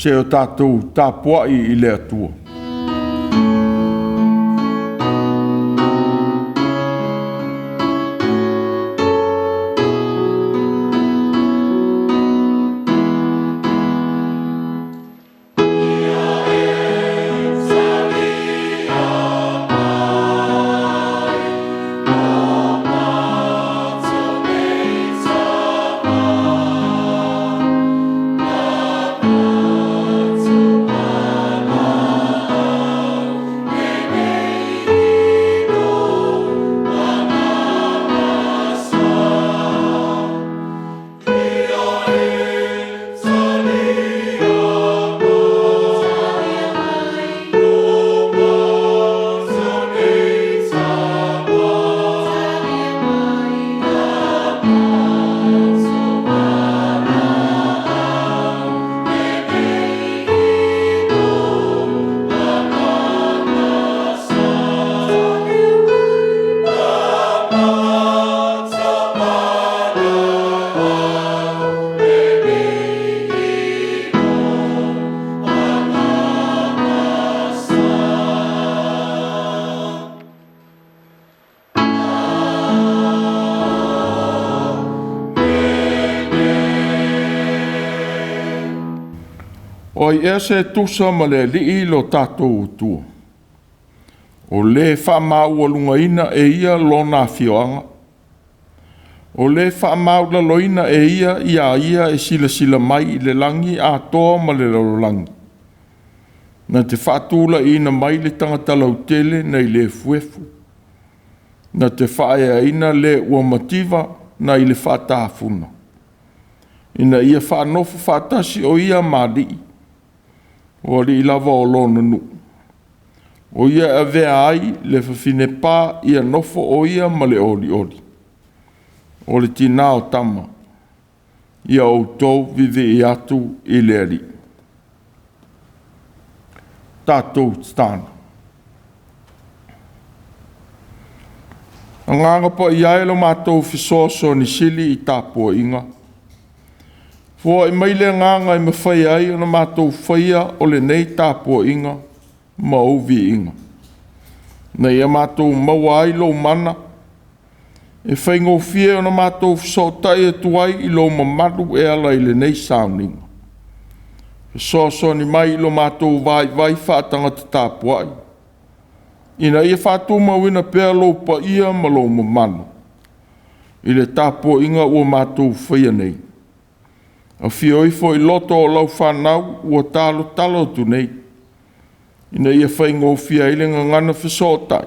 se o tātou tāpua'i I le atua. Oi ea se tusa ma le li'i lo tātou utua. O le whamau alungaina e ia lo nā fioanga. O le whamau la loina e ia e sila mai I le langi a toa ma le langi. Na te whaatula ina mai le tangata lautele nei le fuefu. Na te whaea ina le uamativa na I le whaatafuna. Ina ia whaanofu whaatasi o ia maali'i. O li lava o lona nu. O ia a vea ai le whawhine pā ia nofo o ia ma le oli. O le tina o tama. Ia Autū vive I atu I le ali. Tātou tāna. Anganga pa ia e lo mātou whisoso ni sili I TAPUA'IGA. Fua I mai le nganga I mawhai ai o na mātou whaia o le nei TAPUA'IGA ma uvi'inga. Na ia mātou maua ai lo mana. E whaingo fie o na mātou whasautai e tuai I lo mamaru e ala I le nei sauninga. So ni mai I lo mātou vai whaatanga te tāpuai. Ina ia whātou mawina pēr lo pa ia ma lo mamanu. I le TAPUA'IGA ua mātou whaia nei. A fioi foi loto o lau whanau ua talo tu nei. Ina ia whaingo fia ilenga ngana whasotai.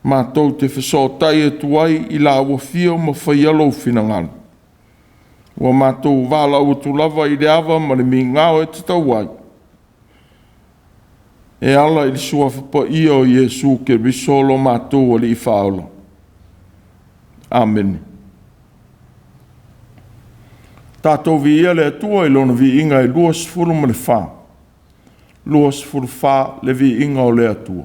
Mātou te whasotai e tuai I la ua fio ma whaialo whina Ua mātou wala ua tu lava I le awa ma le mi ngāo e te tauai. E ala I le sua whapa ia o Iesu ke risolo mātou ali I whaola. Amen. Tātou vi ia le atua I lona vi inga I luas furu ma le whā. Luas furu whā le vi inga o le atua.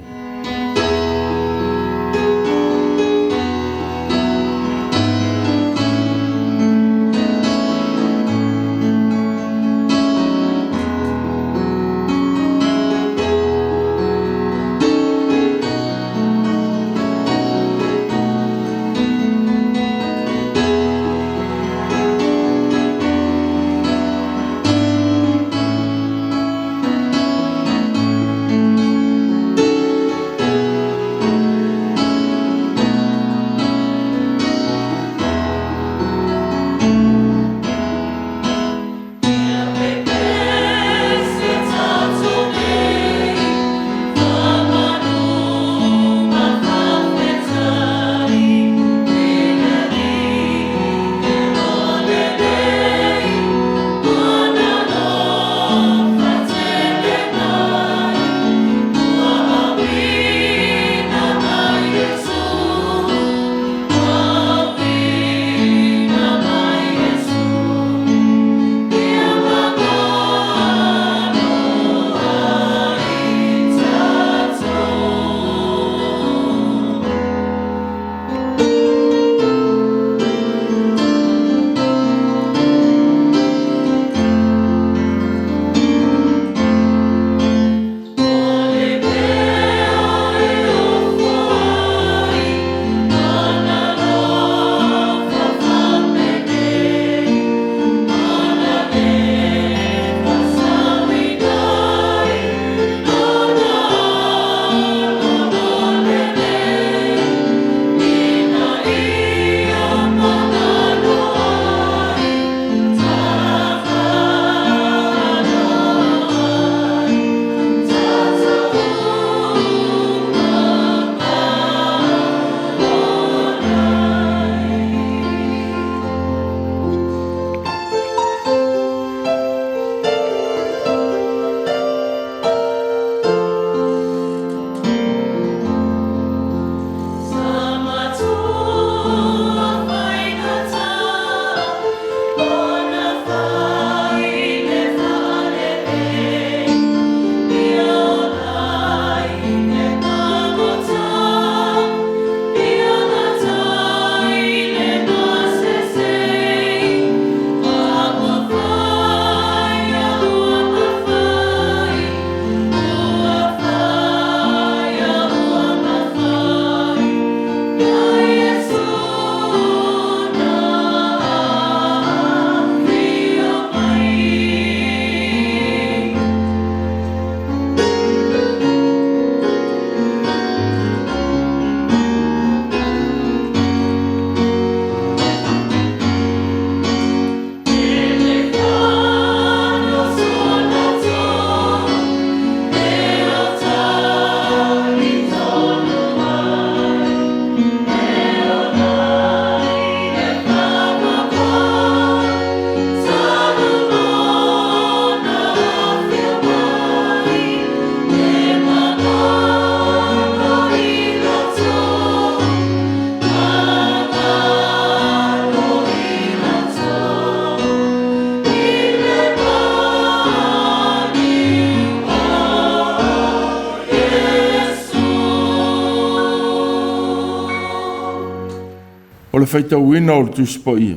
O le faitauina o le tusi po ia.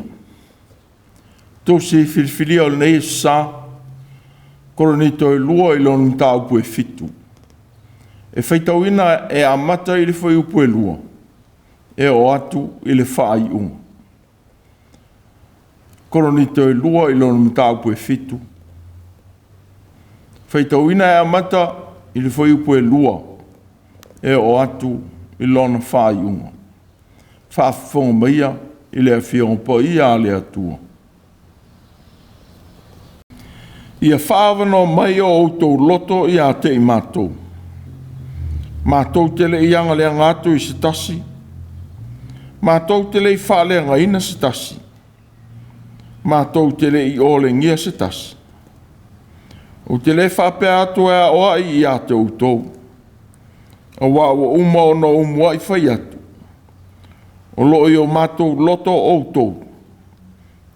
Tusi filifilia o le nei sa. Korinito e lua i lonu taupu e fitu. E faitauina e amata i le foi upu e lua. E o atu i le whaai unga. Korinito e lua i lonu taupu e fitu. Faitauina e amata i le foi upu e lua. E o atu i lonu whaai unga. Whaafonga maia i le awhiong po ia le atua. Ia whaavano mai o outou loto i a te i mātou. Mātou tele i anga lea ngātou i se tasi. Mātou tele i whaalea ngaina se tasi. Mātou tele i ole ngia se tasi. O tele whapea atu ea oa i a te outou. A wā o uma o no umua i whai atu. O lo i o mātou loto outou.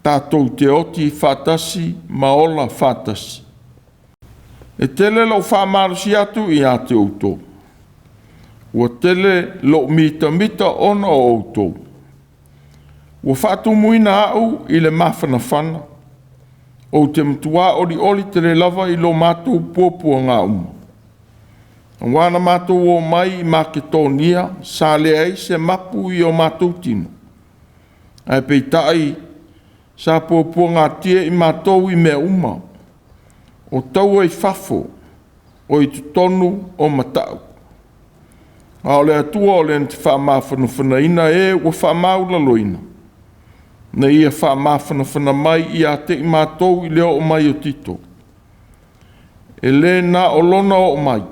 Tātou te oti whātasi, maola whātasi. E tele lau whāmarusi atu i a te outou. Ua tele lo mita ona o outou. Ua whātu muina au i le mawhana whana. O te mtua oli tele lava i lo mātou puapua ngā uma. Wana mātou o mai i Maketonia, sa lea i se mapu i o mātou tino. Ai peitai, sa puapua ngā tia i mātou i mea uma. O tau ai whafo, o i tutonu o matau. A o le atua o le nti whaamawhanawhanaina e o whaamaulaloina. Na ia whaamawhanawhana mai i a te i mātou i leo o mai o tito. E le na o lona o mai.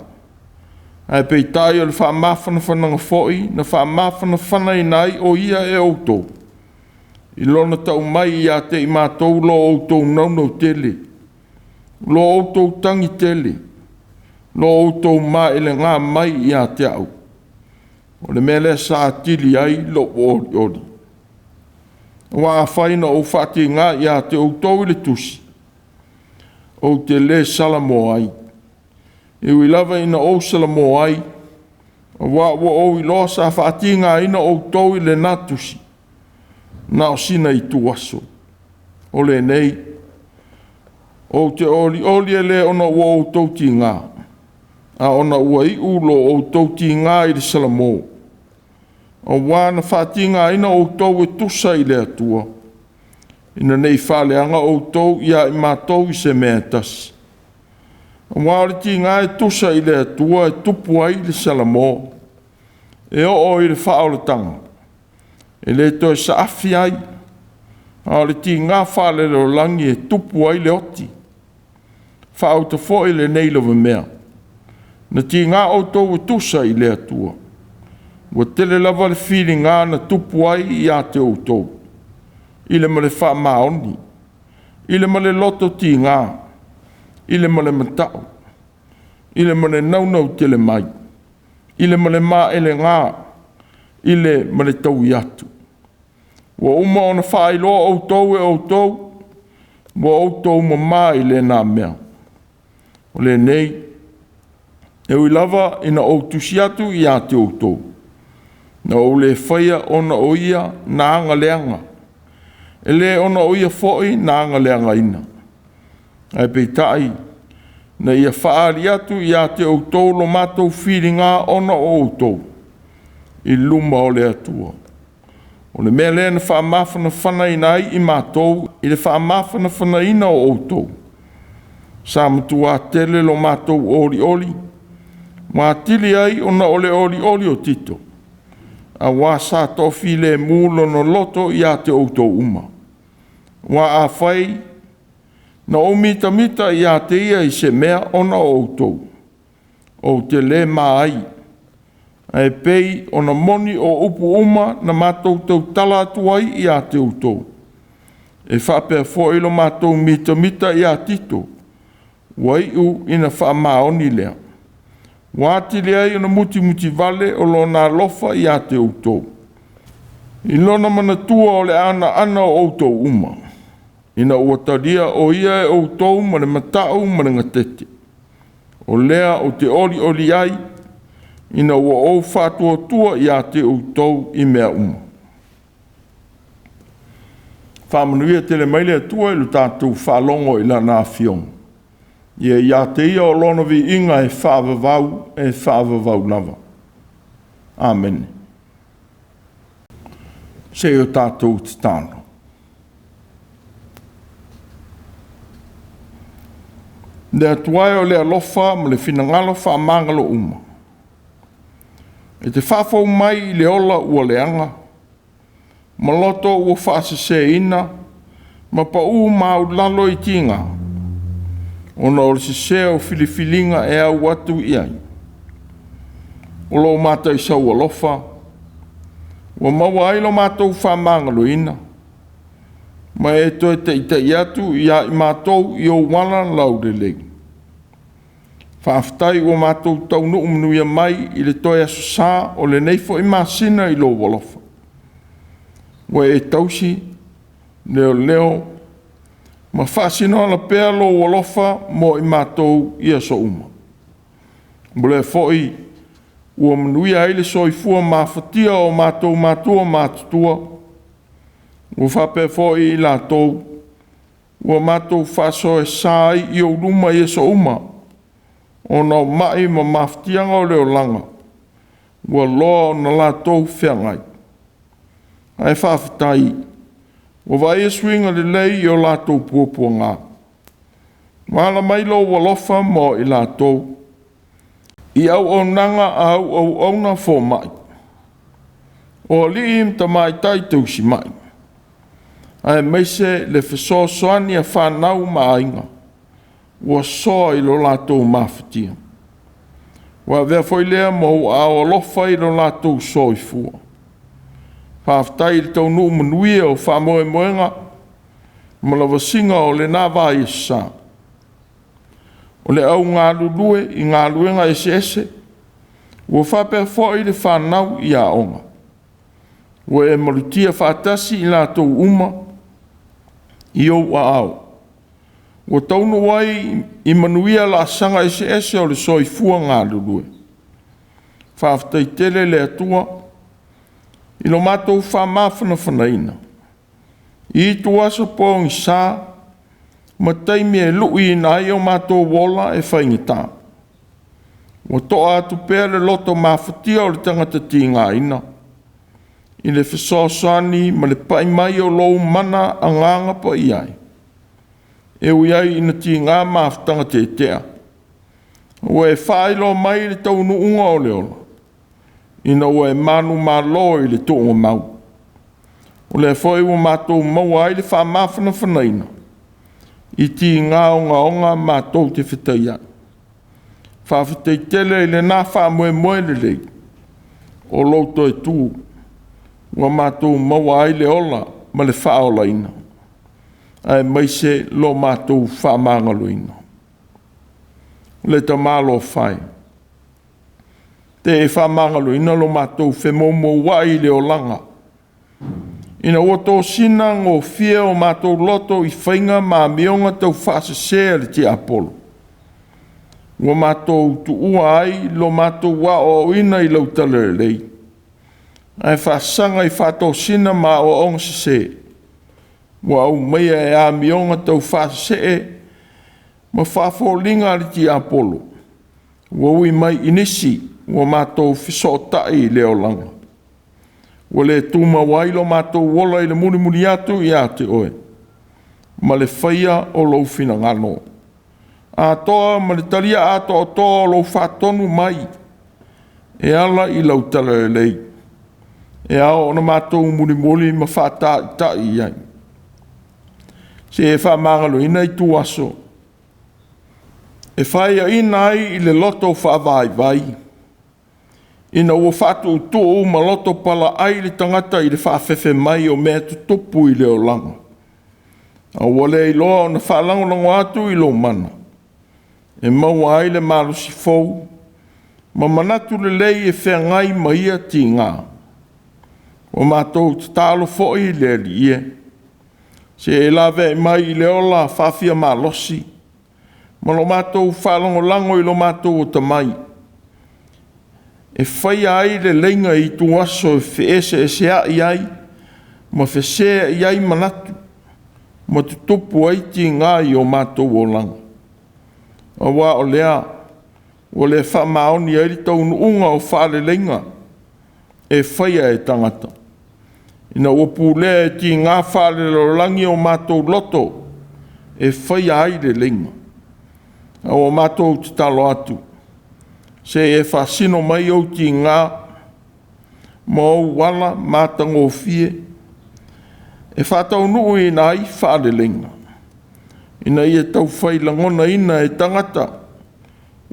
Ai peitai o le whaamawhanawhananga foi, na whaamawhanawhana i nai o ia e outou. I lona tau mai i a te i mātou lo outou naunau tele. Lo outou tangi tele. Lo outou ma ele ngā mai i a te au. O le mele sa atili ai lo ori ori. Wa a whaina o whati ngā i a te outou i le tusi. O te le salamo ai. E ui lava ina o salamo ai. Wa o i loa sa whati ngā ina outou i le natusi. Na o sina i tuaso. O le nei. O te oli e le ona ua outou ti ngā. A ona ua i ulo outou ti ngā i le salamo. O wana whatinga ina outou e tusa i le atua. Ina nei whaleanga outou ia i mātou i se mea tasi. O wāre ti ngā e tusa i le atua e tupu ai le salamo. E o i le whaoletanga. E le toi sa afi ai. A le ti ngā whale lo langi e tupu ai le oti. Whaota fo i le nei lova mea. Na ti ngā outou e tusa i le atua. Wa tele lava le whiri ngā na tupu ai i a te outou. I le male wha maoni. I le male loto ti ngā. I le male matau. I le male naunau tele mai. I le male maa ele ngā. I le male tau i atu. Wa uma ona wha i loa outou e outou. Wa outou ma maa i le nā mea. O le nei. E ui lava ina outusi atu i a te outou. Na o le whaia ona o ia na anga leanga. E le ona o ia foi na anga leanga ina. Ai peitai, na ia whaari atu i a te outou lo mātou whiringa ona o outou. I luma o le atua. O le mea lea na whaamawhana whanaina ai i mātou, i le whaamawhana whanaina o outou. Sa matua tele lo mātou ori ori. Mā tili ai ona ole ori ori o tito. A wā sa tofi le mūlo no loto i a te outou uma. Wā a whai, na o mita i a te ia i se mea ona o outou. O te le mā ai. A e pei ona moni o upu uma na mātou tau tala atu ai i a te outou. E whapea fōilo mātou mita i a tito. Wai u ina wha maoni lea. Wātili ai ona muti vale o lona lofa i a te outou. I lona manatua o le ana o outou uma. Ina ua taria o ia e outou ma le matau ma le ngatete. O lea o te oli ai, ina ua ou whātua tua i a te outou i mea uma. whamanuia tele maile atua ilu tātou whalongo ila nā whiong. Ia te ia o lona vi inga e whaavavau lava. Amen. Se o tātou te tāno. Le atuai o le alofa ma le finangalo whaamangalo uma. E te whawhau mai I le ola ua leanga. Ma loto ua whaasese ina, ma pa mau lalo I tinga. Ona o le sese o filifilinga e au atu iai. O lo mata I sau alofa. Ua maua ai lo mātou whaamangalo ina. Ma e toi te itai atu ia I mātou I o wana lau le lei. Whaaftai ua mātou taunu umnuia mai I le toi aso sā o le neifo I māsina I lo walofa. Ua e tausi, leo, ma whaasino ala pēr lo walofa mo I mātou I aso uma. Mule foi, ua manuia ai le soifua mafatia o mātou Mātua mātutua. Ua whape foi I lātou, ua mātou whaso e sāi I o luma I aso uma. O nau mai ma mafatianga o leo langa. Ua loa na lātou whiangai. Ai whawhitai. Ua vai e swinga le lei o lātou puapua ngā. Wala mai lo walofa mo I lātou. I au o nanga au na fo mai. O li im ta mai tai Tusi mai. Ai meise le wheso soani a whanau maainga. Ua soa I lo lātou mafatia. Ua vea foi lea mo a o lofa I lo lātou soi fua. Whaftai I tau nuu manuia o whamoe moenga, malawa singa o le nāwā I sā. O le au ngā lulue I ngā luenga ese, ua whapea fo I le whanau I a onga. Ua e marutia whatasi I lātou uma, I au a au. Ua taunu wai I manuia la sanga ese o le soifua ngā lulue. Whaftai tele le atua, I lo mātou whamāwhana whanaina. I tuasa pōngi sā, ma taimi e lui I nai o mātou wola e whaingita. Wa toa atu pēr le loto mawhatia o le tangata tīngā ina. I le whesosani ma le pai mai o lou mana a nganga pa iai. E ui ai ina tīngā mawhatanga te tea. Ua e whailo mai le taunu unga o le ola. Ina ua e manu malo I le tuonga mau. O le foi ua mātou mau ai le whamawhana whanaina. I ti ngā onga mātou te whitai ai. Whawhitai tele I le nā whamoe le lei. O louto e tū. Ua mātou mau ai le ola ma le whaola ina. Ai maise lo mātou whamangalo ina. Le ta mālo whai. Te e whamangalo ina lo mātou whemomo wai le o langa. Ina oto sina ngō fia o mātou loto I whainga mā mionga tau whasasea le te apolo. Ua mātou tu ua ai lo mātou wa o ina I lautale lei. Ai whasanga I whato sina mā o onga se. Ua au meia e a mionga tau whasasea ma whafolinga le te apolo. Ua ui mai inisi. Ua mātou whisotai leo langa. Ua le tūma wailo mātou wola I le muri atu I a te oe. Ma le whaia o lou whina ngano. A toa ma le talia ato o toa o lou whatonu mai. E ala I lautala e lei. E ao ona mātou muri ma whata I ai. Se e whamangalo ina I tu aso. E whaia ina ai I le loto whaavai. Ina ua whatu utua ma loto pala ai le tangata I le whaafefe mai o mea tutopu I leo langa. A wale I loa o na whaalangolango atu I lo mana. E maua ai le malusi fau, ma manatu le lei e whengai ma ia TīGΑ. O mātou te tālo foi le li ie. Se e lawe mai I le ola whawhia malosi. Ma lo mātou whaalangolango I lo mātou o tamai. E whai ai le lenga I tu aso e wheese e sea I ai, ma whesea I ai manatu. ma tutupu ai TIGA i o mātou o langa. A wā o lea, o le whamaoni ai taunu unga o whaalelenga e whaia e tangata. Ina o pūlea e TIGA whaalelolangi o mātou loto e whaia ai le lenga. A o mātou te talo atu. Se e whasino mai o TIGA ma o wala mātango fie e whātau nuu i nai whaalelenga. Ina ia tau whailangona ina e tangata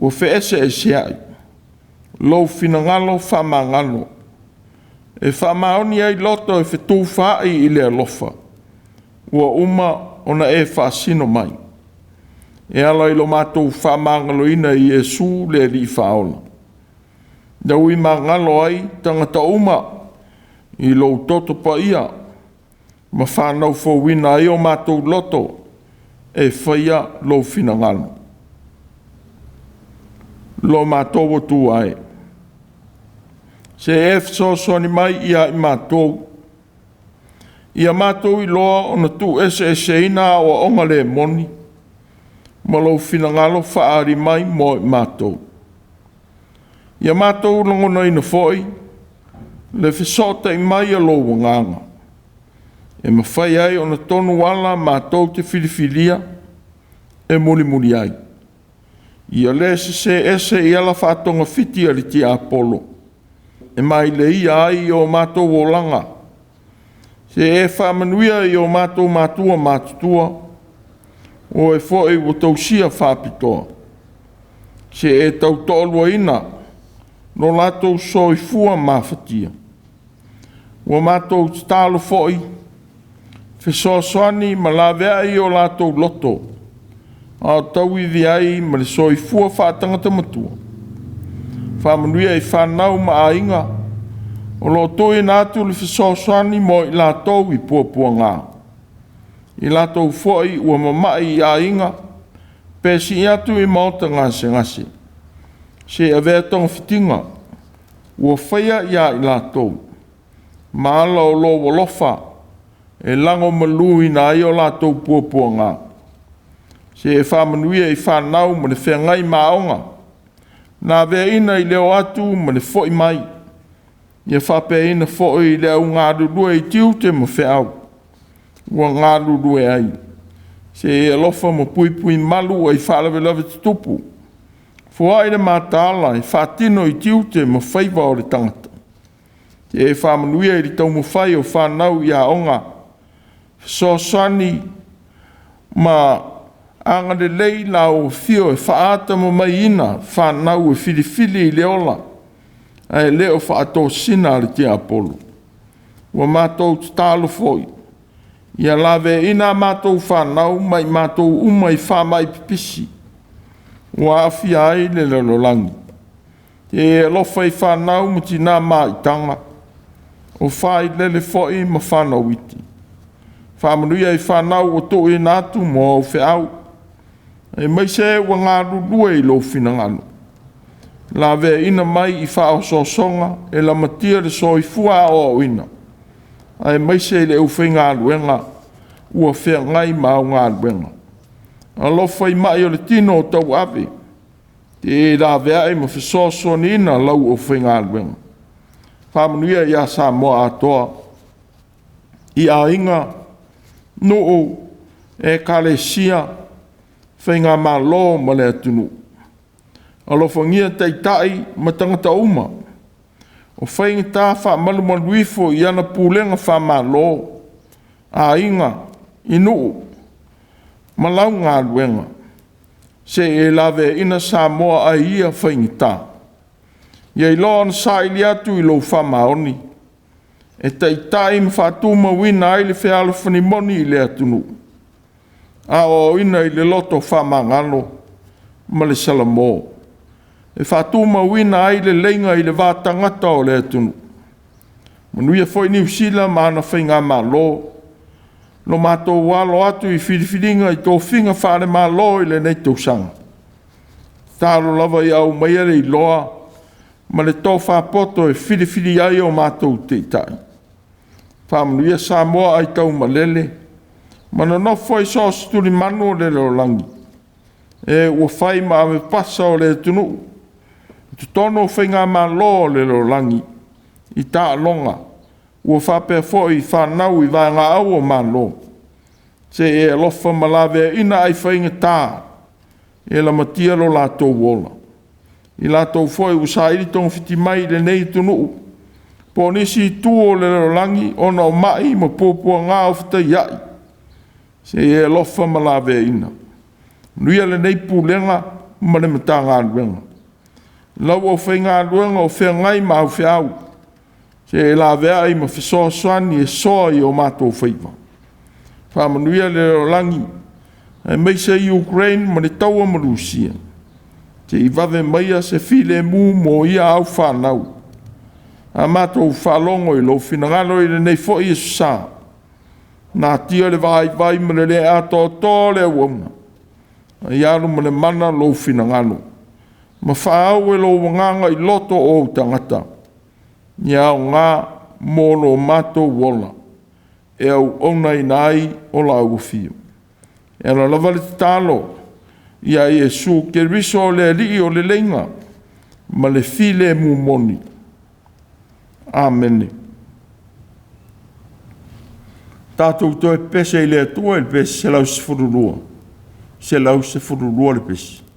o wheese e seai. Lou finangalo whamangalo. E whamaoni ai loto e whetū whaai i le alofa. Ua uma ona e whasino mai. E ala ilo mātou whamangalo ina i Iesu le li whaola. Nau i mangalo ai tangata uma i lou toto pa ia. Ma whanau whauina ai o mātou loto e whaia lou finangalo. Lo mātou o tū ai. Se e ni mai ia i mātou. Ia mātou i loa o na tū ese ina o onga le moni. Ma lou finangalo whaari mai mo i mātou. Ia mātou longona ina foi. Le whisota i mai a lou wanganga. E mawhai ai o na tonu wala mātou te whiriwhiria e muli ai. Ia le se ese i ala whātonga whiti ali ti Apollo. E mai le ia ai o mātou o langa. Se e whamanuia i o mātou Mātua mātutua o e fo e o tausia whāpitoa. Se e tau tolua ina no lātou soifua mawhatia. O mātou tālo foi Fesoasoani ma la vea i o lātou loto. A tau i viai ma le soifua whātangata matua. Whamanuia i whanau ma a inga. O lo toi nātu le fesoasoani mo i lātou i puapua ngā. I lātou foi ua mamai i a inga. Pesi i atu i mauta ngase. Se a vea tonga fitinga. Ua whaia i a i lātou. Ma ala o lo walofa. E lango malui na ai o lātou puapua ngā. Se e whamanuia i whanau ma le whengai maonga. Nā vea ina i leo atu ma le foi mai. Ia whape ina foi i leo ngā rurua i tiu te ma wheau. Ua ngā rurua ai. Se e alofa ma pui malu ai whalawelawe te tupu. Fua i le mātāla i whatino i tiu te ma whaiva o le tangata. Se e whamanuia i li tau ma whai o whanau i a onga. Sosani ma anga de lei la o fio e whaata mo mai ina whanau e whiriwhiri i leola e leo whaato sina le te Apollo. Wa mātou te tālo foi. Ia lawe ina mātou whanau mai mātou umai whamai pipisi. Wa awhia ai le lalolangi. Te lofa i whanau mo tina maitanga. O whai lele foi ma whanau iti. Whamanuia i whanau o tō e nātu mō au whiau. E mai se ua ngā rurua i lo finangano. La vea ina mai i whao sosonga e la matia le soi fua o ina. E mai se le uwhi ngā luenga ua whea ngai mau ngā luenga. A lofa i mai o le tino o tau awe. Te la vea i ma whisoso ni ina lau o whi ngā luenga. Whamanuia i a sa mo atoa. I a inga noo e kalesia whainga malo ma le atunu. Alofangia teitai ma tangata uma. O whainga tā wha malu maluifo i ana pūlenga wha malo. A inga, i noo. Ma lau ngā luenga. Se e lawe ina sa moa a ia whainga tā. Ia i loa na sa ili atu i lo wha maoni. E teitai ma whatuma wina ai le whialo whanimoni i le atunu. A o ina i le loto whamangalo ma le salamo. E whatuma wina ai le leinga i le vātangata o le atunu. Manuia foi New Zealand ma ana whainga malo. No mātou walo atu i whiriwhiringa i tō whinga whare malo i le nei tausanga. Tālo lava i au maiere i loa ma le tō whapoto e whiriwhiri ai o mātou teitai. Whamanuia Samoa ai tau malele, Mana no foi so stuli manu le lo langi. E ua fai ma ame pasa o le tunu. Tutono whainga ma lo le lo langi. I ta longa. Ua whape foi whanau I vai ngā au o ma lo. Se e lofa malawe ina ai whainga tā. E la matia lo la tō wola. I la tō foi usairi tong fiti mai le nei tunu. Po nisi tuo le lo langi ona o mai ma pōpua ngā o fita iai. Se e lofa malawe ina. Nuia le nei pūlenga ma le mata ngā luenga. Lau o whai ngā luenga o whea ngai ma au whea au. Se e la vea i ma whesoa soani e soa I o mātou whaiva. Whamanuia le lo langi. E meisa I Ukraine ma le taua ma Rusia. Se I vave maia se file mū mo ia au whanau. A mātou whalongo I lo whinangalo I le nei fo I sā. Nā tia le vai ma le ato tō le wonga. I alu ma le mana lo whinangalo. Ma whaau e lo wanganga I loto o tangata. Ni au ngā mono mātou wola. E au onai nai o la uwhio. E la lava le talo. Ia Iesu ke riso le li o le lenga. Ma le file mu moni. Amen. Tātou toi pese I le atua I pese se lau se fururua. Se lau se fururua le pese.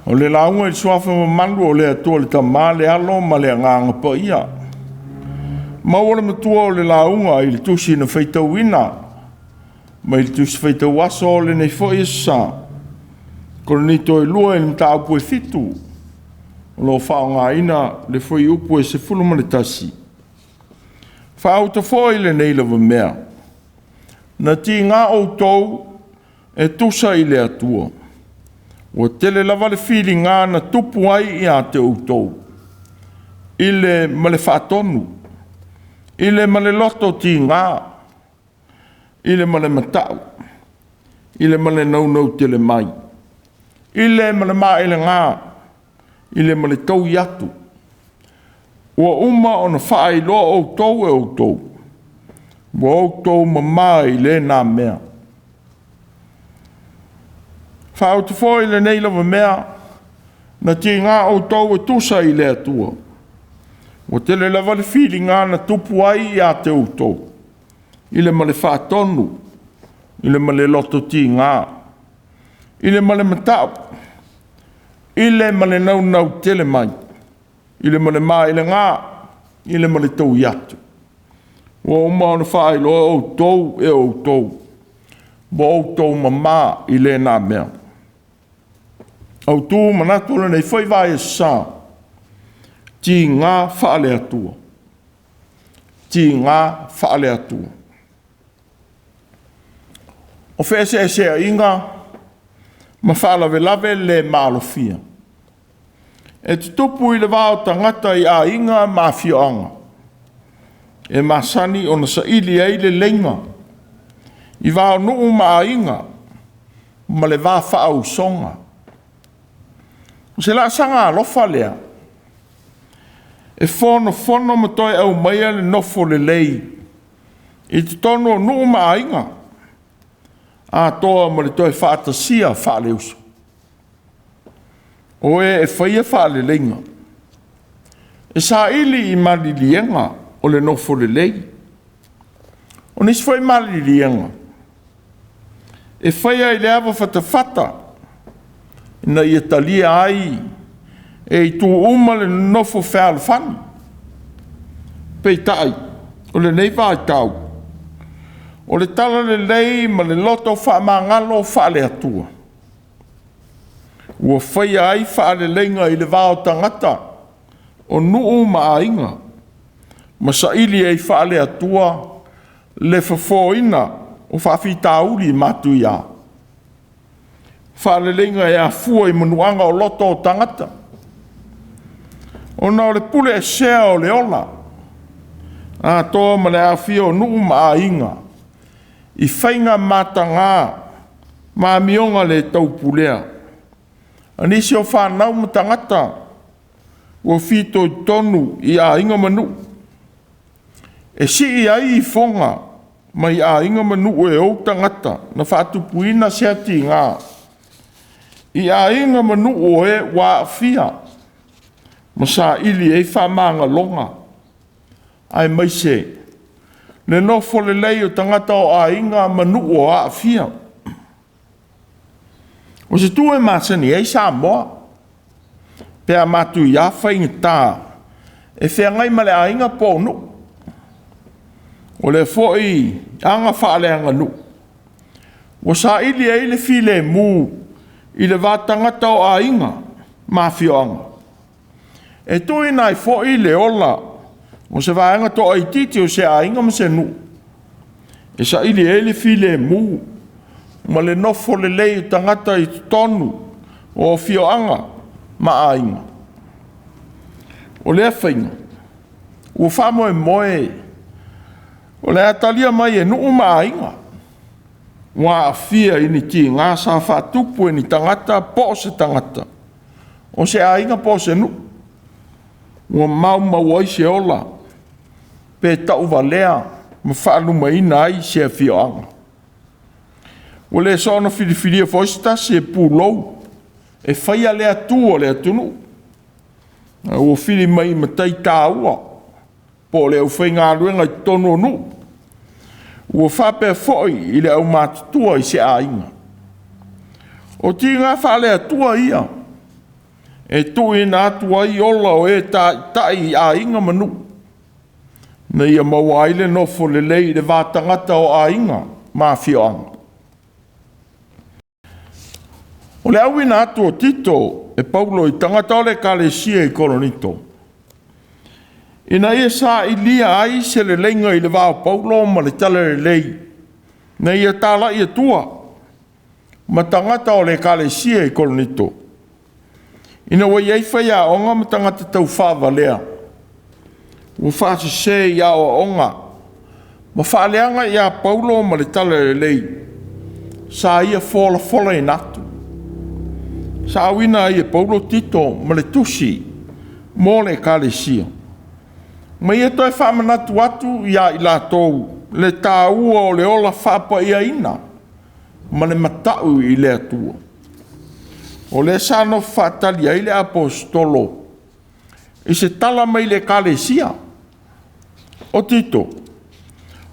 O le launga I suafa mamandu o le atua le tamā le alo ma le nganga pa ia. Maua matua o le launga I le tusi na Faitau ina. Ma I le tusi Faitau aso o le nei fo isa. Korinito I lua I le tāpua fitu. lo whaongaina le foi upu e se fulumane tasi. Whaauta foi le nei lawa mea. Na ti ngā Autū e tusa i le atua. Ua tele lava le whili ngā na tupu ai i a te Autū. I le male whaatonu. I le male loto ti ngā. I le male matau. I le male nau tele mai. I le male maile ngā. I le male tau iatu. Ua uma o na whaai loa Autū e Autū. Ua Autū mamai le nā mea. Whaauta foi le nei lawa mea. Na ti ngā Autū e tusa i le atua. Ua tele lava le whili ngā na tupu ai i a te Autū. I le male whaatonu. I le male loto ti ngā. I le male matau. I le male nau tele mai. I le male maile ngā. I le male tau iatu. Ua uma ona whaai loa Autū e Autū. Ua Autū mamā i le nā mea. Autū manatula nei whai vai e sā. Ti ngā whaale atua. Ti ngā whaale atua. O whese e sea inga, ma whaalawe lave le maalofia. E te tupu i le wāo tangata i a inga ma whioanga. E masani o na sa ili e le lenga. I wāo nuu ma a inga, ma le wā whaau songa. Se la sanga alofa lea. E fono ma toi au maia le nofo le lei. I te tono nuu ma a inga. A toa ma le toi whaatasia whaale uso. O e whaia whaale lenga. E sa ili i malilienga o le nofo le lei. O nisi whai malilienga. E whaia i le awa whatawhata. Na ia talia ai. E i tū uma le nofo whaal whani. Pei tai. O le nei Faitau. O le tala le lei ma le loto wha mangalo wha le atua. Ua whaia ai wha le lenga i le wāo tangata. O nuu ma a inga. Ma sa ili ei wha le atua le whawhoina o whawhitauri Matua. Wha le lenga e a fua i manuanga o loto o tangata. O na o le pule e sea o le ola. A toa ma le a fia o nuu ma a inga. I whainga mata ngā, mā mionga le taupulea. Anisi o whanau ma tangata, ua whito i tonu i a inga manu. E si i ai i whonga, ma i a inga manu e o tangata, na whatupuina sea ti ngā. I a inga manu o e wā whia, ma sa ili e whamanga longa. Ai mai se, le nofo le lei o tangata o a inga manu o a whia. O se tu e masani e sa moa. Pea matu i a whainga tā. E whea ngai ma le a inga pōnu. O le fo i anga whaale anga nu. O sa ili e le file mū i le wā tangata o a inga ma whioanga. E tu i nai fo i le ola. O se vāenga to ai titi o se a inga ma se nu. E sa ili e le file mū. Ma le nofo le lei tangata i tonu. O whioanga ma a inga. O le whainga. O whamoe moe. O le atalia mai e nuu ma a inga. Wa a fia ini ti ngā sa whatupu ini tangata po se tangata. O se a inga po se nu. Wa mau ai se ola. Pe tau walea, ma whaalu maina ai se a whioanga. O le sona whiriwhiria fosita se pūlou, e whaia le atua le atunu. O whiri mai ma tai tāua, po le au whainga aluenga i tono nu. O whapea foi i le au mātutua i se a inga. O ti ngā whale atua ia, e tu i nā atua i ola o e tai a inga manu. Na ia maua aile nofo le lei le vātangata o a inga, mā whioanga. O le awina atu o Tito e Paulo I tangata o le kalesia I Korinito. Ina ia sa I lia ai se le lenga I le vao Paulo ma le tala le lei. Na ia tala ia tua. Ma tangata o le kalesia I Korinito. Ina wa iei whaia onga ma tangata tau whaava lea. Wa whaase se ia o onga. Ma whaaleanga ia Paulo ma le tala le lei. Sa ia fola I natu. Sa awina ia Paulo Tito ma le Tusi mo le kalesia. Ma ia toi whamanatu atu ia I lātou le tāua o le ola whapa ia ina ma le matau I le atua. O le sano whatali ai le apostolo I se tala mai le kalesia o Tito.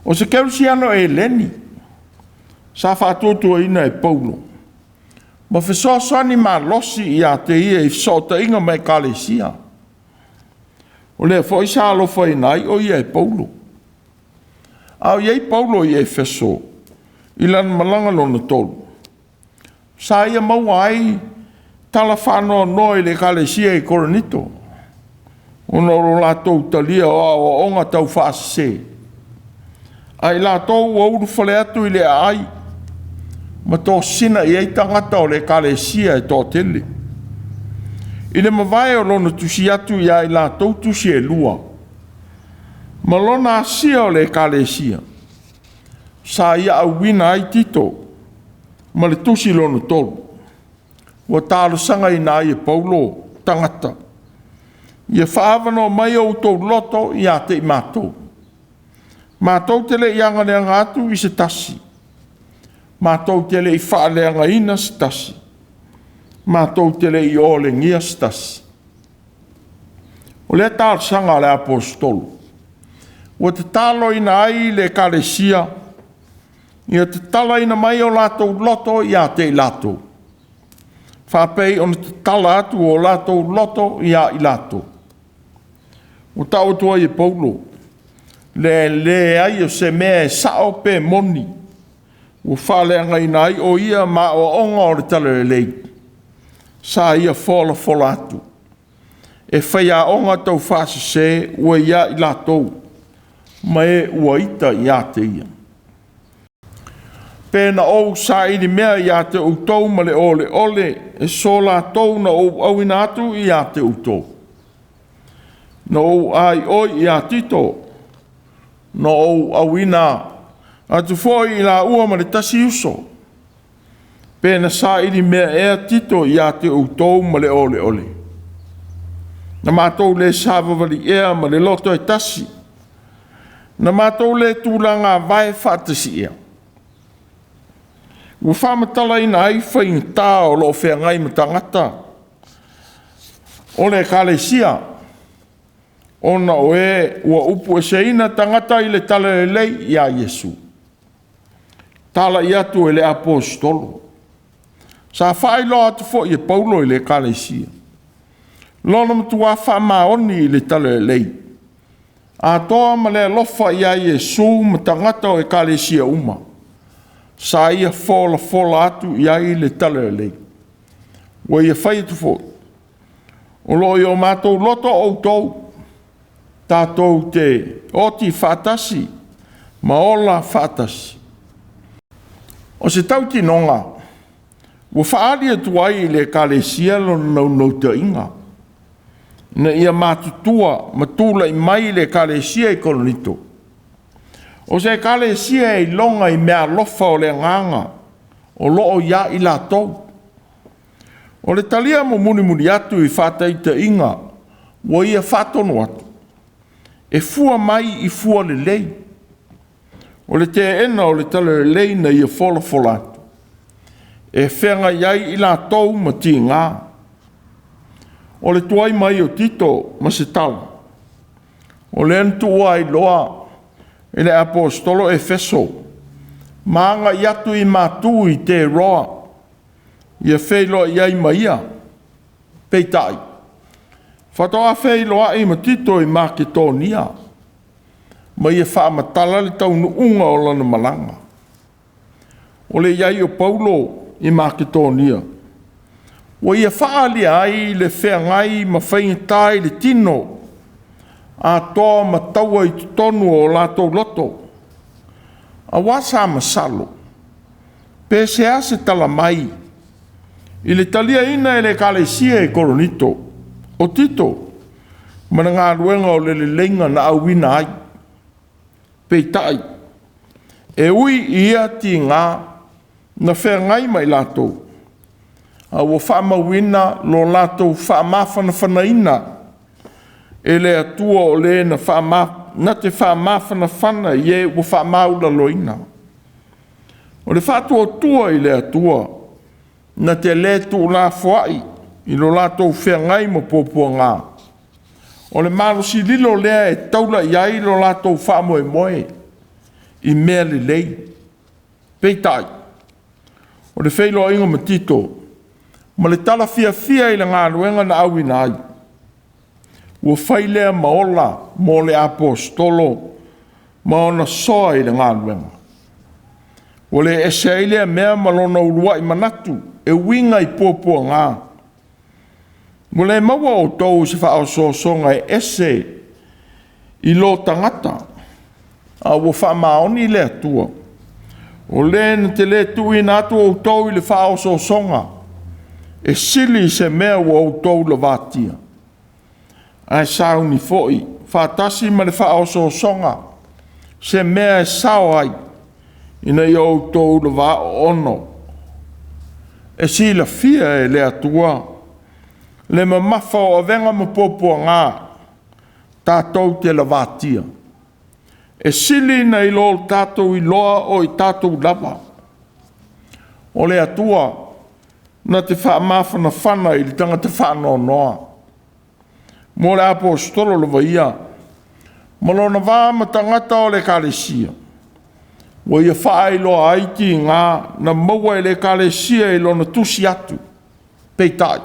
O se keusiano e leni sa whatotua ina e Paulo. Ma whesoasani ma losi I a te ia I sota inga mai kalesia. O lea fo I sa alofa inai o ia e Paulo. Au iei Paulo I Efeso I lan malanga lona tolu. Sa ia maua ai tala whanoa noi le kalesia I Korinito. Ono lātou talia o onga tau whaase. Ai lātou o uru whale atu I le ai. Ma tō sina I ei tangata o le kalesia e tō tele. I le mawai o lona tusi atu ia I lātou tusi e lua. Ma lona asia o le kalesia. Sa ia awina ai Tito. Ma le tusi lona tolu. Wa tālo sanga I nā I Paulo tangata. Ia whaavano mai o tō loto I a te I mātou. Mātou tele I anga leanga atu I se tasi. Mātou tele I whaaleanga ina se tasi. Mātou tele I ole ngia se tasi. O le tālo sanga le apostolo. O te tālo ina ai le kalesia. Ia te tala ina mai o lātou loto I a te I lātou. Whapei on te tala atu o lātou loto I a I lātou. O tau tua I Paulo. Le ai o se mea e sao pe moni. O whaleanga ina ai o ia ma o onga o le tala le lei. Sa ia fola atu. E whaia onga tau whase se ua ia I lātou. Ma e ua ita I a te ia. Pēna ou sa ili mea I a te Autū ma le ole e so lātou na ou awina atu I a te Autū. Na ou ai oi I a Tito. Na ou awina atu foi I la ua ma le tasi uso. Pēna sa ili mea e a Tito I a te Autū ma le ole. Na mātou le savavali ea ma le loto e tasi. Na mātou le tūlanga vai whatasi ea. Ua whamatala ina ai whain tā o lo whea ngai matangata. O le kalesia. Ona o e ua upu e se ina tangata I le tala le lei I a Yesu. Tala I atu e le apostolo. Sa whailo atu fo I Paulo I le kalesia. Lona matua whamaoni I le tala le lei. A toa ma le lofa I a Yesu matangata o e kalesia uma. Sa ia fola atu I a I le tala le lei. Wa ia whai atu fo. O lo I o mātou loto o tau. Tātou te oti whātasi, ma ola whātasi. O se tauti nonga, ua whaari atu ai le kalesia lo nau te inga. Na ia mātutua, matula I mai le kalesia I Korinito. O se kalesia I longa I mea lofa o le nganga, o loo ia I lātou. O le talia mo muni atu I whātai te inga, ua ia whātono atu. E fua mai I fua le lei. O le te ena o le tala le lei na ia fola atu. E whenga iai I lātou ma TīGΑ. O le tuai mai o Tito ma se tala. O le antua I loa I le apostolo Efeso. Maanga I atu I Mātua I te roa. Ia wheiloa iai maia. Peitai. Whatoa wheiloa I matito I Maketonia. Ma ia whaamatala le taunu unga o lana malanga. O le iai o Paulo I Maketonia. Ua ia whaalia ai le whengai ma whaingatai le tino a toa ma taua i tonu o lātou loto. A wasa masalo. Pese a se tala mai. I le talia ina e le kalesia e Korinito. O tito. Mana ngā ruenga o le lenga na awina ai. Peitai. E ui ia ti ngā na whengai mai lātou. A wa whaamawina lo lātou whaamawhanawhanaina. E le atua o le na te whaamawhanawhana i e wa whaamaula loina. O le whaatua tua i le atua na te le tu la fuai i lo lātou whengai mo pōpua ngā. O le marosi lilo lea e taula iai lo lātou whaamoe moe i mea le lei. Peitai. O le whailo inga matito. Ma le tala fia i le ngā ruenga na awina ai. Ua whailea maola mo le apostolo ma ona soa i le ngā ruenga. Ua le ese ailea mea malona urua i manatu e winga i pōpua ngā. Ua le maua o tau se whaososonga e ese i lo tangata. A ua whaamaoni le atua. O le na te le tui na atua o tau i le whaososonga. E sili se mea ua o tau la vātia. Ai sauni foi, whātasi ma le whaososonga. Se mea e sao ai. Ina i o tau la vā ono. E si la fia e le atua. Le mamafa o avenga ma pōpua ngā. Tātou te la vātia. E sili na i lo tātou i loa o i tātou lava. O le atua. Na te whaamawhana whana i le tangata whanoa noa. Mo le apostolo lo vaia. Malona wā ma tangata o le kalesia. Wa ia whaelo aiti ngā na maua i le kalesia i lona tusi atu. Peitai.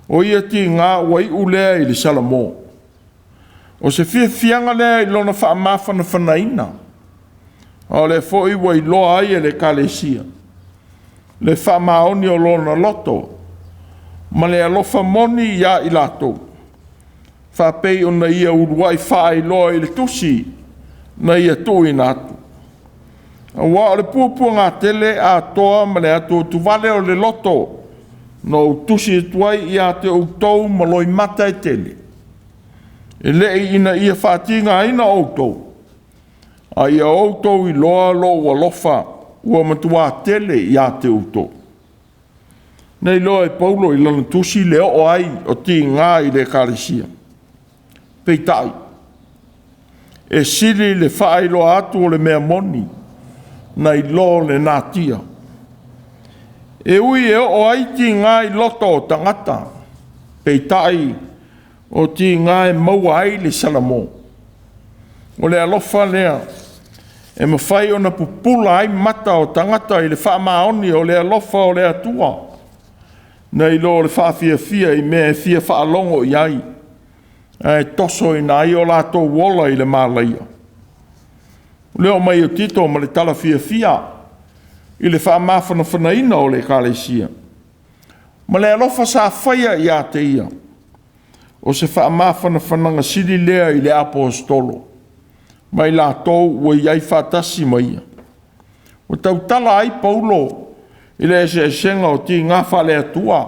O ia ti ngā wa i ulea i le salamo. O se fianga lea i lona whaamawhana whanaina. O le foi wa i loa ai le kalesia. Le whamaoni o lona loto, ma le alofa moni ia i lato. Whapei o na ia uruai whae loa i le tusi, na ia tui natu. A wā o le pūpua ngā tele a toa ma le atu tuvale o le loto, no tusi tuai ia te outou ma loi mata e tele. E lei ina ia whātinga ina outou. A ia outou i loa lo walofa, ua matua tele i a te uto. Nei loa e paulo i lana tusi le o ai o ti ngā i le kalesia. Peitai. E sili le whaelo atu o le mea moni, na i lo le nātia. E ui e o ai ti ngā i loto o tangata. Peitai o ti ngā e maua ai le salamo. O le alofa lea, e mawhai o na pupula ai mata o tangata i le whaamaoni o le alofa o le atua. Na i lo le whaafia i mea e fia whaalongo i ai. E toso i na i o lātou wola i le mālaia. Leo mai o tito ma le tala fia i le whaamawhana whanaina o le kalesia. Ma le alofa sa whaia i a te ia. O se whaamawhana whananga siri lea i le apostolo. Mai la tau ua iai whātasi mai. O tau tala ai paulo i le ese esenga o ti ngā whale atua,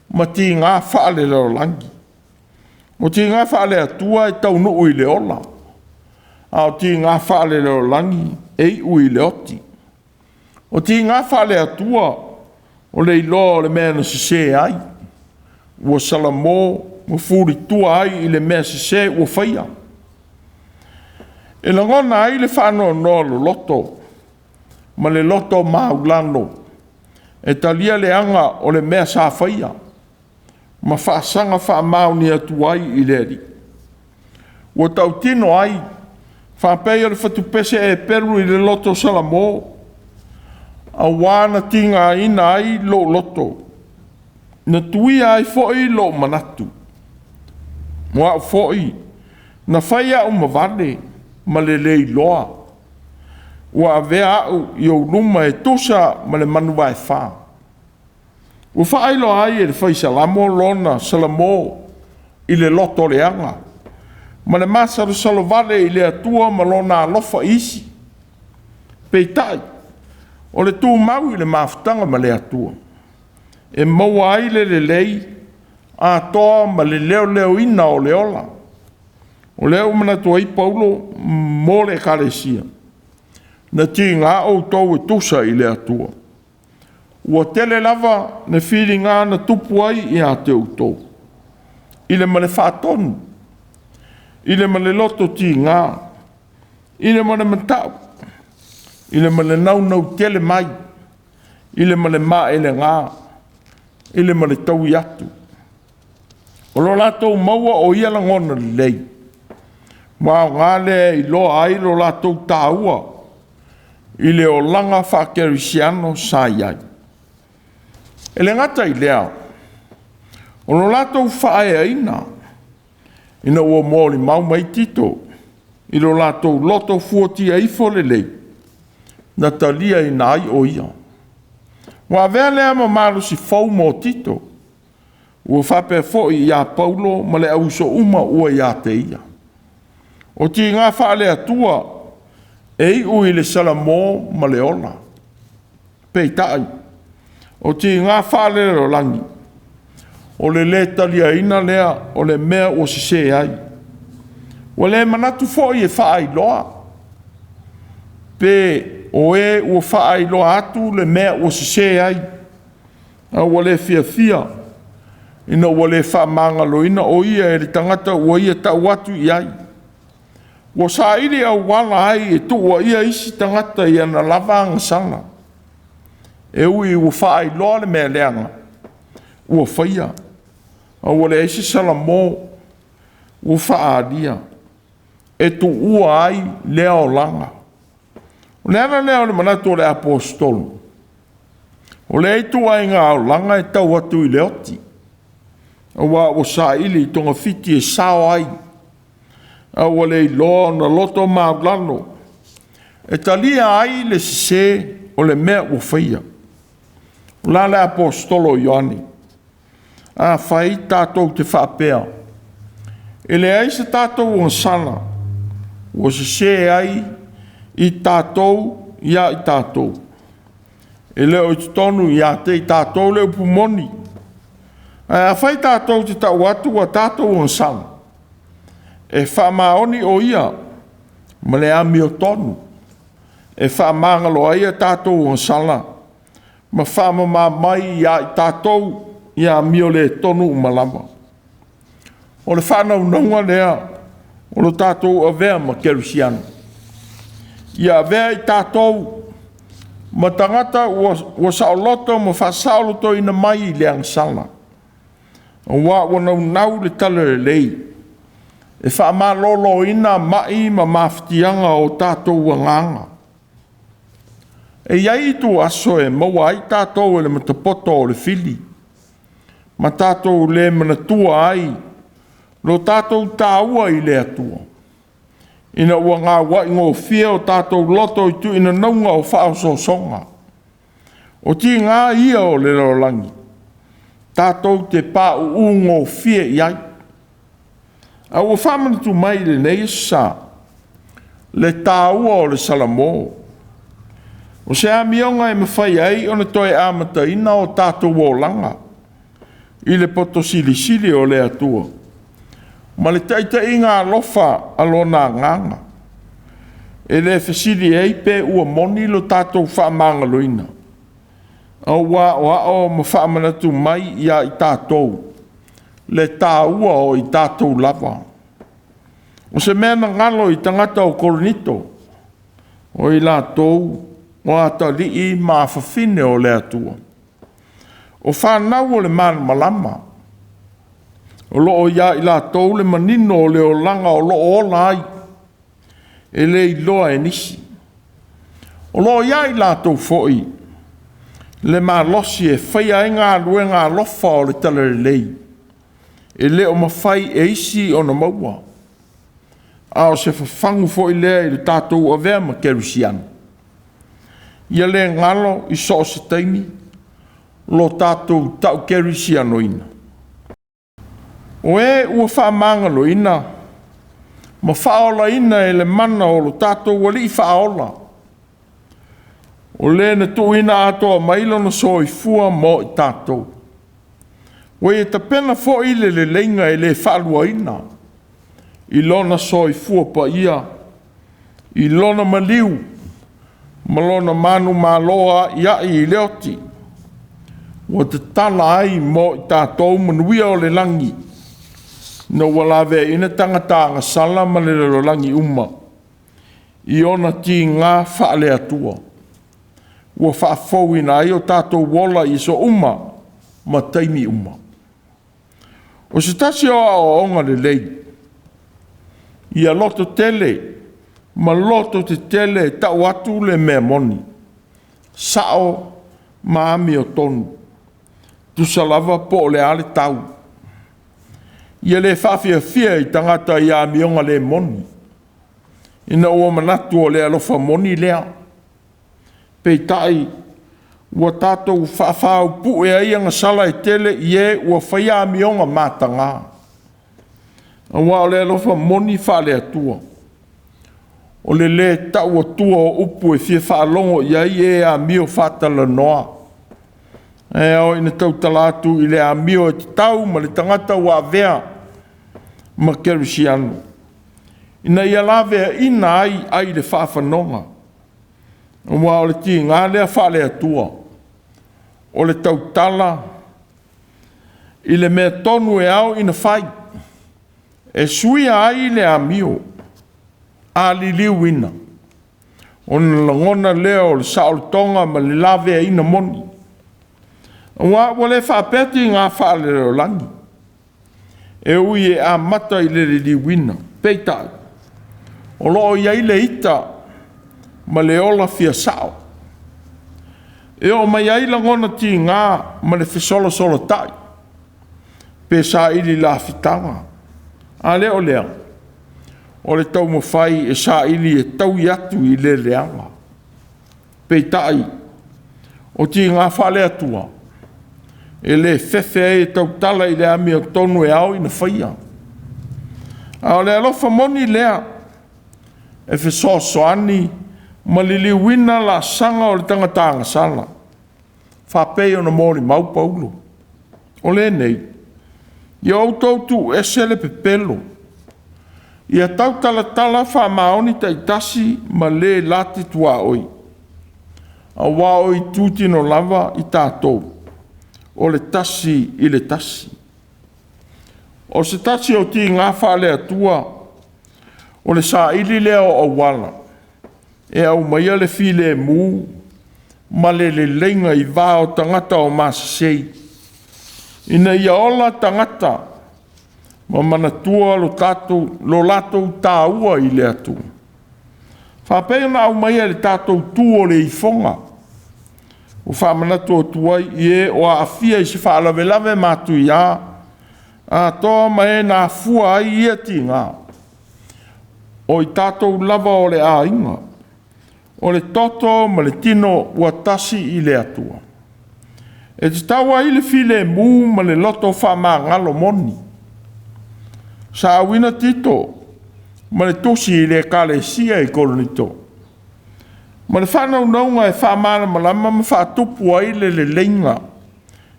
ma ti ngā whale leo langi. O ti ngā whale atua e tau nuu i le ola. A o ti ngā whale leo langi e ui le oti. O ti ngā whale atua o le ilo le mea na sise ai. Ua salamo, ua furi tua ai i le mea sise ua whaia. E langona ai le whanoa noa lo loto, ma le loto maulano, e talia le anga o le mea sa whaia, ma whaasanga whaamauni atu ai i leri. Ua tau tino ai, whapea le whatupese e peru i le loto salamo, a wana tinga ina ai lo loto, na tui ai foi lo manatu. Mua foi, na whaia umavane, ma le lei loa. Ua avea au i o luma e tusa ma le manua e wha. Ua whaailo ai e le whaisalamo lona salamo i le loto leanga. Ma le masaru salovale i le atua ma lona alofa isi. Peitai, o le tū mau i le mafutaga ma le atua. E maua ai le lei, a toa ma le leo ina o le ola. O leo manatua i paulo mo le kalesia. Na tīngā outou e tusa i le atua. Ua tele lava ne whiringa na tupu ai i a te outou. I le male whaatonu. I le male loto tīngā. I le male matau. I le male nau tele mai. I le male maele ngā. I le male tau i atu. O lo latou maua o ia langona lei. Mao ngā le i loa ai lo latou tāua. I le o langa whakerisiano sa iai. E le ngata i lea. O lo latou whae aina. Ina ua mōli mau mai tito. I lo latou loto fuoti ai fole lei. Na talia i nai o ia. Wa vea lea ma malu si fau mō tito. Ua whape fo i ia paulo ma le auso uma ua ia te ia. O ti ngā whaale atua e ui le salamo ma le ola. Peitai. O ti ngā whaale ro langi. O le talia ina lea o le mea o se ai. O le manatu fo i e whaai loa. Pe o e ua whaai loa atu le mea o se ai. O le fia. Ina o le wha mangalo ina o ia e le tangata o ia tau atu i ai. Wa sa ili au wala ai e tu wa ia isi tangata i ana lavanga sanga. E ui ua whaai loa le mea leanga. Ua whaia. A wale isi salamo. Ua whaadia. E tu ua ai lea o langa. O leana lea o le manatu o le apostolo. O le eitu ai ngā o langa e tau atu i leoti. O sa ili tonga fiti e sao ai. A wale i loa na loto maulano. E talia ai le se o le mea o whaia. O la le apostolo Ioani. A whai tātou te whapea. E le ai se tātou o sana. O se ai i tātou ia i tātou. E leo i tonu ia te i tātou leo pumoni. A whai tātou te tau atu a tātou o sana. E whamaoni o ia, ma le ami o tonu. E whamangalo ai a tātou o sala. Ma whamama mai ia i tātou ia ami o le tonu o malama. O le whanau naunga lea, o le tātou a vea ma kerusiano. Ia vea i tātou, ma tangata ua saoloto ma whasaoloto ina mai i leang sala. O wa nau le tala le lei. E wha lolo ina mai ma mafutianga o tātou wanganga. E iai tu aso e maua ai tātou e le matapoto o le fili. Ma tātou le manatua ai. Lo tātou tāua i le atua. Ina ua ngā wai ngō fia o tātou loto i tu ina naunga o whaoso songa. O ti ngā ia o le rolangi. Tātou te pā u ngō fia iai. A ua whamana tu mai le nei sa. Le tāua o le salamo. O se amionga e mawhai ai o ne toi amata ina o tātou o langa. I le poto sili o le atua. Ma le taita i ngā lofa alona nganga. E le fesili ei pe ua moni lo tātou whamangaloina. A ua o ma whamana tu mai ia i tātou. Le tāua o i tātou lava. O se mea na ngalo i tangata o Korinito. O i lātou, o ata li i mawhawhine o le atua. O whanau o le mana malama. O loo ia i lātou le manino o le o langa o loo o lai. E le i loa e nisi. O loo ia i lātou foi. Le maa losi e whaia e ngā lue ngā lofa o le tala lei. E le o mawhai e isi o na maua. A o se whafangu fo i lea i le tātou a vea ma kerusiana. Ia le ngalo i so se taimi. lo tātou tau kerisi anoina. O ua whaamanga loina, ma whaola ina e le mana o lo tātou wali whaola. O le na tuina atoa mailo na soi fua mo i tātou. Wei e ta pena fo ile le lenga e le whalua ina. I lona soi fua pa ia. I lona maliu. Ma lona manu maloa ia i leoti. Wa te tala ai mo i tātou manuia o le langi. No walawe ina tangata ngā sala ma le langi uma. I ona ti ngā whaale atua. Ua whaafou ina ai o tātou wola i so uma ma taimi uma. O se tasi o onga le lei. Ia loto tele, ma loto te tele tau atu le mea moni. Sao ma ami o tonu. Tusalava po le ale tau. Ia le whawhia fia i tangata i ami onga le moni. Ina ua manatu o le alofa moni lea. Pei tai, ua tātou whaafau pu e ai anga sala e tele i e ua whaia ami onga mātanga. A wā o le alofa moni whaale atua. O le tau atua o upu e fia whaalongo i ai e a mio whatala noa. E o ina tau talatu i le a mio e te tau ma le tangata wā vea ma kerisiano. Ina ia lawea ina ai le whaafanonga. O wā o le ti ngā lea whaale atua. O le tau tala i le mea tonu e au ina whai. E suia ai le a mio. A li liu ina. O na langona leo le saol tonga ma le lawea ina moni. O wā le whaapeti ngā whaale leo langi. E ui e a mata i le liu ina. Peitai. O loo iai le ita ma le ola fia sao. E o mai ai langona ti ngā ma le fisolo solo tai. Pe sa ili la fitanga. A leo lea. O le tau mawhai e sa ili e tau iatu i le leanga. Pei tai. O ti ngā whale atua. E le fefe e tau tala i le ami o tonu e au ina whaia. A o le alofa moni lea. E fe soani. Ma lili wina la sanga o le tangatanga sala. Whapei o na mori mau paulo. O le nei. Ia Autū e sele pepelo. Ia tau tala wha maoni ta itasi ma le lati tua oi. A wā oi tūti no lava i tātou. O le tasi i le tasi. O se tasi o ti ngā whale atua. O le sa ili leo o wala. E au maia le file mū. Ma le lenga i vā o tangata o masasei. Ina ia ola tangata. Ma manatua lo latou tāua i le atu. Whapea na au maia le tātou tū o le ifonga. O whamanatua tuai i e o a awhia i se whaalawelawe Mātua. A toa mai na fua ai ia ti ngā. O i tātou lava o le a inga. O le toto ma le tino ua tasi i le atua. E te taua i le file mū ma le loto whama ngalo moni. Sa awina tito ma le Tusi i le Kālesia i Korinito. Ma le whanau naunga e whamana malama ma whaatupua i le lenga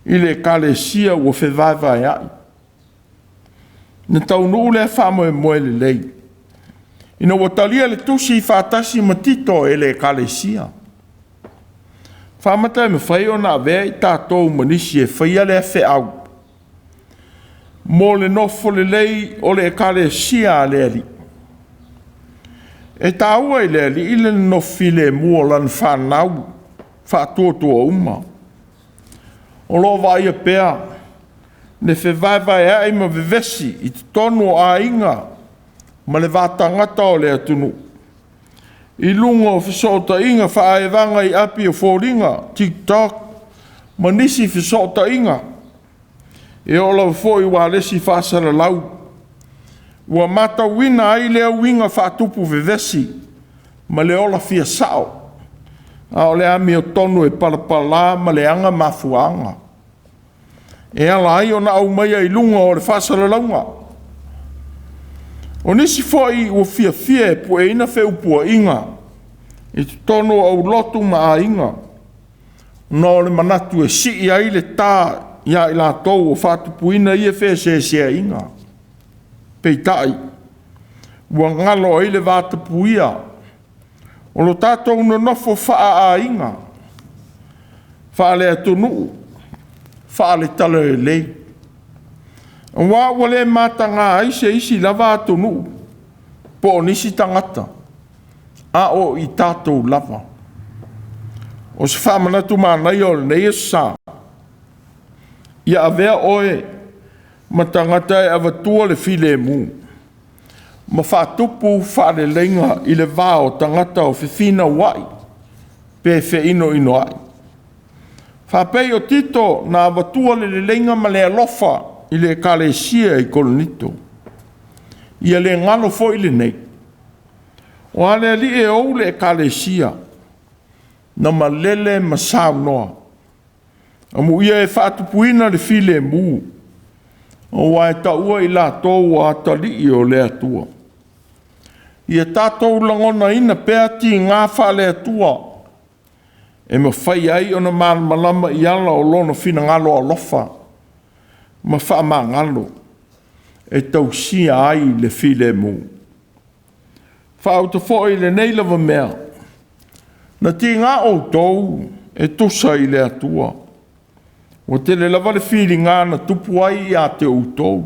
i le Kālesia ua whewaiwai ai. Na taunu ule whamo e moe le lei. Ina watalia le Tusi i whaatasi matito e le Kālesia. Whamata e me whai o nā vea i tātou manisi e whaia le awhi au. Mō le nofo le lei o le Kālesia a le ali. E tāua i le ali i le nofi le mua lan whanau, whaatuatua uma. O lo vai a pēa, ne whewaiwai ai ma vevesi i te tonu a inga, ma le vātangata o le atunu. I lunga o whisota inga whaevanga i api o fōringa, TikTok, ma nisi whisota inga. E ola fōi wā lesi whāsara lau. Ua mata wina ai lea winga whātupu vevesi, ma le ola fia sao. A o le ami o tonu e palapala ma le anga mafuanga. E ala ai o na au mai ai lunga o le whasalalaunga. O nisi foi o fia fia e pu e ina fe upua inga. I tonu au lotu ma a inga. No le manatu e si i ai le tā ia i la tau o whatupuina i e fe se inga. Peitai. Ua ngalo ai le whatupuia. O lo tātou no nofo wha a inga. Wha le atunu. Wha le tala e lei. Wa wale matanga ai se isi lava atunu. Po nisi tangata. A o i tātou lava. O se wha manatu mānai o le nei sa. Ia avea oe. Ma tangata e avatua le file mu. Ma whatupu whare lenga i le vāo tangata o whiwhina wai. Pe ino ai. Whapei o tito na avatua le lenga ma le alofa i le kalesia i Korinito. Ia le ngalo fo i le nei. O ale li e ou le kalesia. Na malele ma sao noa. Amu ia e whatupuina le file mu. O wae taua i la tōu a tali i o le atua. Ia tātou langona ina pēa ti ngā wha le atua. E ma whai ai o na malama i ala o lono whina ngalo a lofa. Ma wha ma ngalo. E tau sia ai le file mu. Wha au te whoi le neilawa mea. Na ti ngā o tau e tusa i le atua. O te le lava le whiri ngā na tupu ai a te Autū.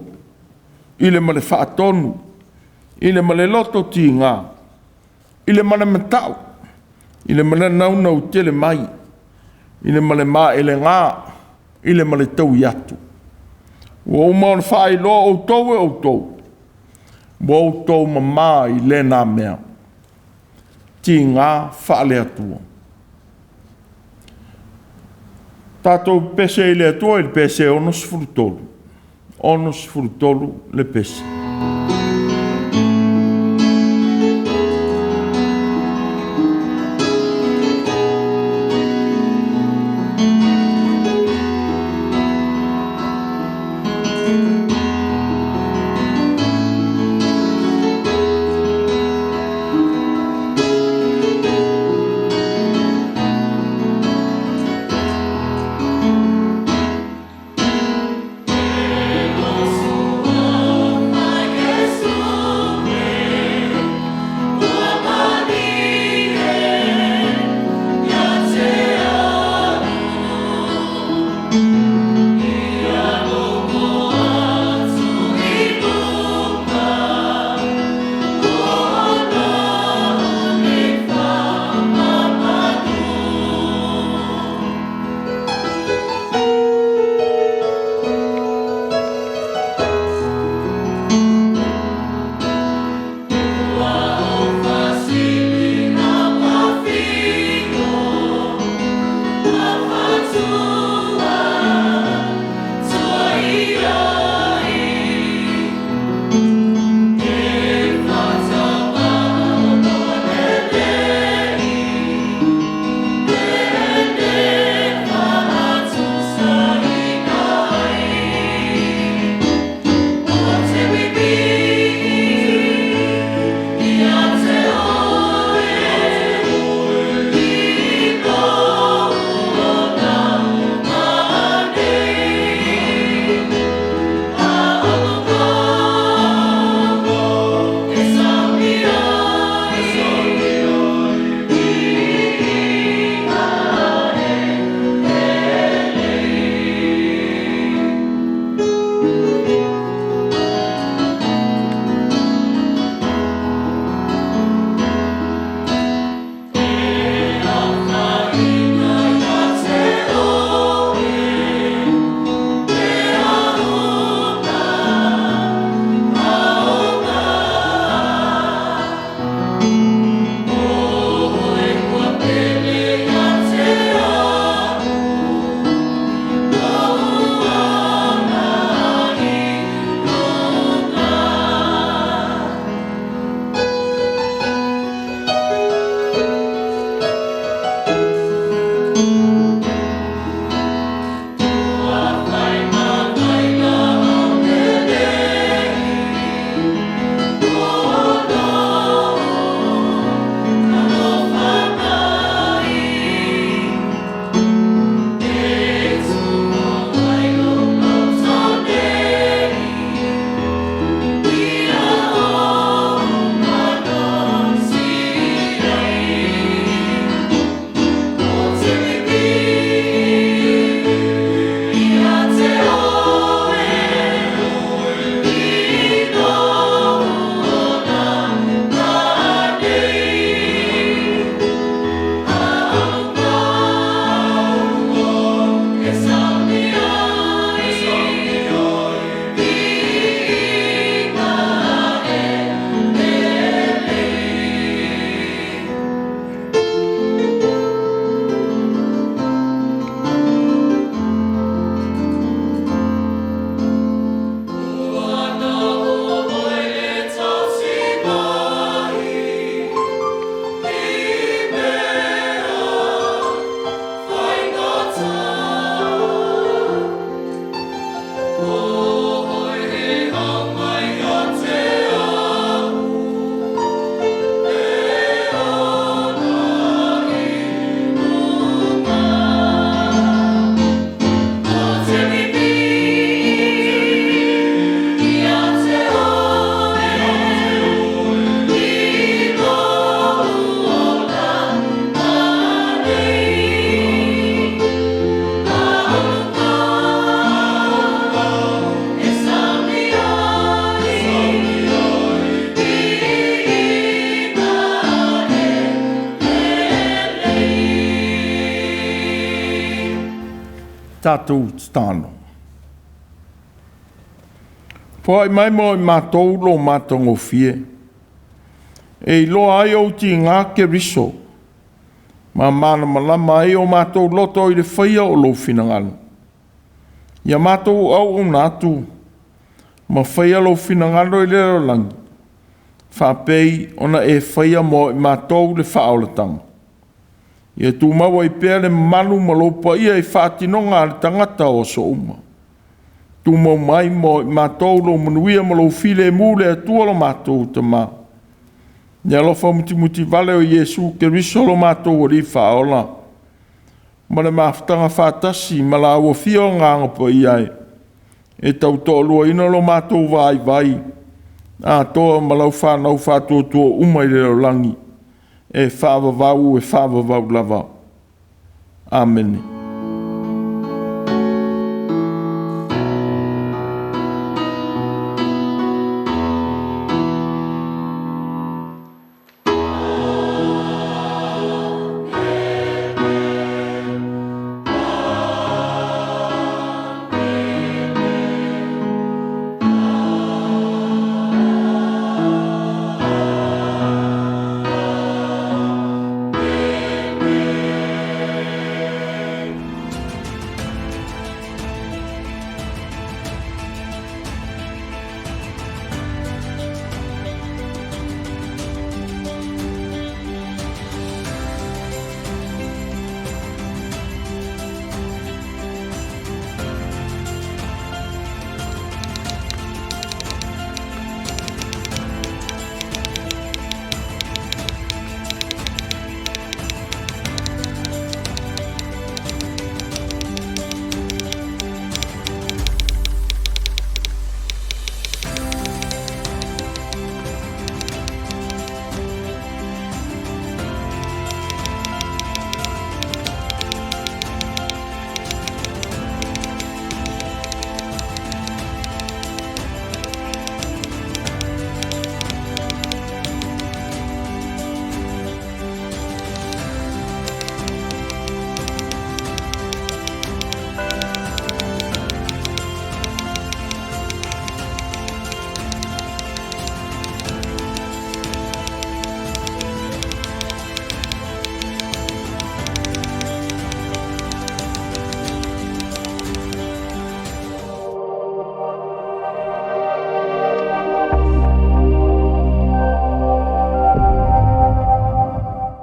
I le ma le whaatonu. I le ma le loto ti ngā. I le ma le matau. I le ma le naunau te le mai. I le ma le mā e le ngā. I le ma le tau iatu. O uma o whai lo Autū e Autū. Mo Autū ma mā i le nā mea. Ti ngā whaale atua. Tātou pese i le atua i le pese onos furutolu. Onos furutolu le pese. tātou tāno. Po ai mai mo i mātou lo mātongo fie. E loa ai au ti ngā ke riso. Ma mana malama e o mātou loto i le whaia o lo finangalo. Ia mātou au o nātu. Ma whaia lo finangalo i lero langi. Whapei ona e whaia mo i mātou le whaolatanga. Ia tū maua i pēr le manu malopa ia i whātinonga le tangata o so uma. Tū mau mai mo i mātou lo manuia malo file mule atua lo mātou te mā. Ia lofa muti vale o Iesu ke riso lo mātou o li whaola. Ma le mafutaga whātasi ma la ua fia o nganga pa iai. E tau toa lua ina lo mātou vai. A toa ma lau whanau whātua umai leo langi. E whaavavau lava. Amen.